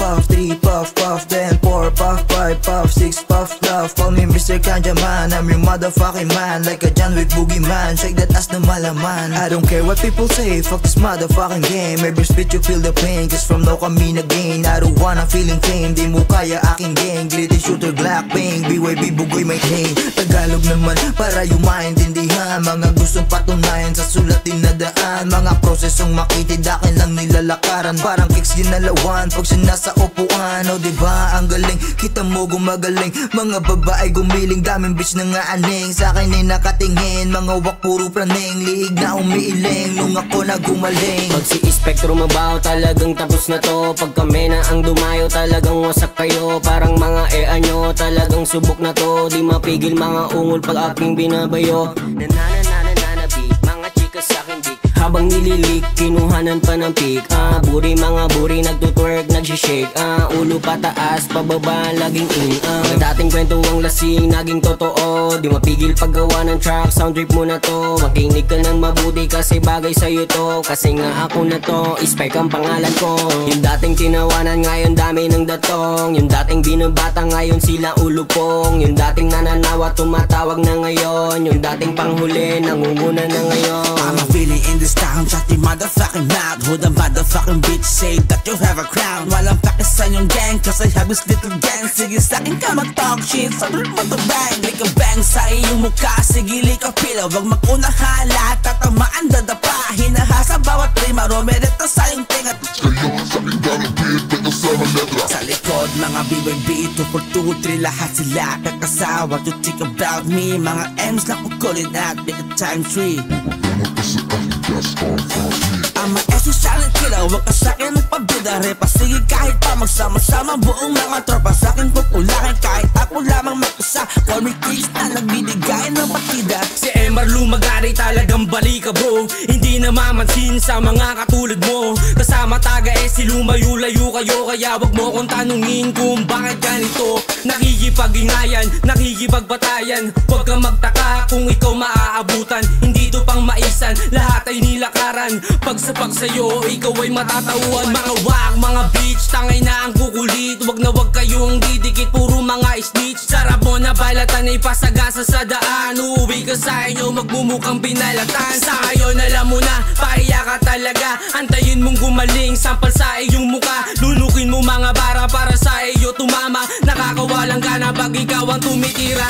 puff, 3 puff, puff, then 4 puff, 5 puff, 6 puff, love. Call me Mr. Kanja man, I'm your motherfucking man. Like a John Wick boogeyman, shake that ass na malaman. I don't care what people say, fuck this motherfucking game. Every spit you feel the pain, cause from now kami na gain. I don't wanna feeling fame, di mo kaya aking gang. Glitty shooter, Glock bang, BYB bugoy may name. Tagalog naman para yung maintindihan. Mga gustong patunayan sa sulatin na daan. Mga prosesong makitid akin lang nilalakaran. Parang kicks ginalawan pag siya nasa upuan. O diba ang galing, kita mo gumagaling. Mga babae gumiling, daming bitch na nga aning. Sa akin ay nakatingin, mga wak puro praning. Liig na umiiling, nung ako na gumaling. Pag si Spectrum mabaho talagang tapos na to. Pag kami na ang dumayo talagang wasak kayo. Parang mga nyo, talagang subok na to. Di mapigil mga ungol pag aking binabayo. Nanananananabi, mga chika sa aking dik. Habang nililik, kinuhanan pa ng pick. Buri mga buri, nagtutwerk, nagsishake. Ulo pataas, pababa, laging in. Dating kwento ang lasing, naging totoo. Di mapigil paggawa ng track, sound trip mo na to. Makinig ka ng mabuti kasi bagay sa'yo to. Kasi nga ako na to, Spike ang pangalan ko. Yung dating tinawanan, ngayon dami ng datong. Yung dating binabata, ngayon sila ulupong. Yung dating nananawa, tumatawag na ngayon. Yung dating panghuli, nangunguna na ngayon. I'm feeling in this town, shut your motherfucking mouth. Who the motherfucking bitch say that you have a crown? Walang pake sa inyong gang, cause I have this little gang. Sige sa'kin ka mag-talk shit, sabi mo to bang. Like a bang sa iyong mukha, sige lika pila. Wag makunahan, lahat tatamaan dadapa. Hinahasa bawat rima, romereta sa iyong tinga. Kayo sa aking galapit, pero sa letra. Sa likod, mga BYB, 2 for 2, 3, lahat sila kakasawa. To think about me, mga M's lang kukulin at make a time 3. I'm a SU silent killer, wag ka sa'kin magpabida. Repasige kahit pa magsama-sama buong mga tropa. Sa'kin pupulakin kahit ako lamang mag-isa. Call me Chris na nagbibigay ng partida. Si Emar Lumagari talagang balika bro. Hindi namamansin sa mga katulad mo. Kasama taga si lumayo-layo kayo. Kaya wag mo kong tanungin kung bakit ganito. Nakikipag-ingayan, nakikipagbatayan. Huwag kang magtaka kung ikaw maaabutan. Hindi to pang maisan, lahat ay nilakaran. Pagsapag sa'yo, ikaw ay matatauhan. Mga wak, mga bitch, tangay na ang kukulit. Wag na wag kayong didikit, puro mga snitch. Sarap mo na balatan ay pasagasa sa daan. Uuwi ka sa inyo, magmumukhang binalatan. Sa ngayon alam mo na, pahiya ka talaga. Antayin mong gumaling, sampal sa iyong muka. Lunukin mo mga bara para sa iyo tumama. Nakakawalang gana pag ikaw ang tumitira.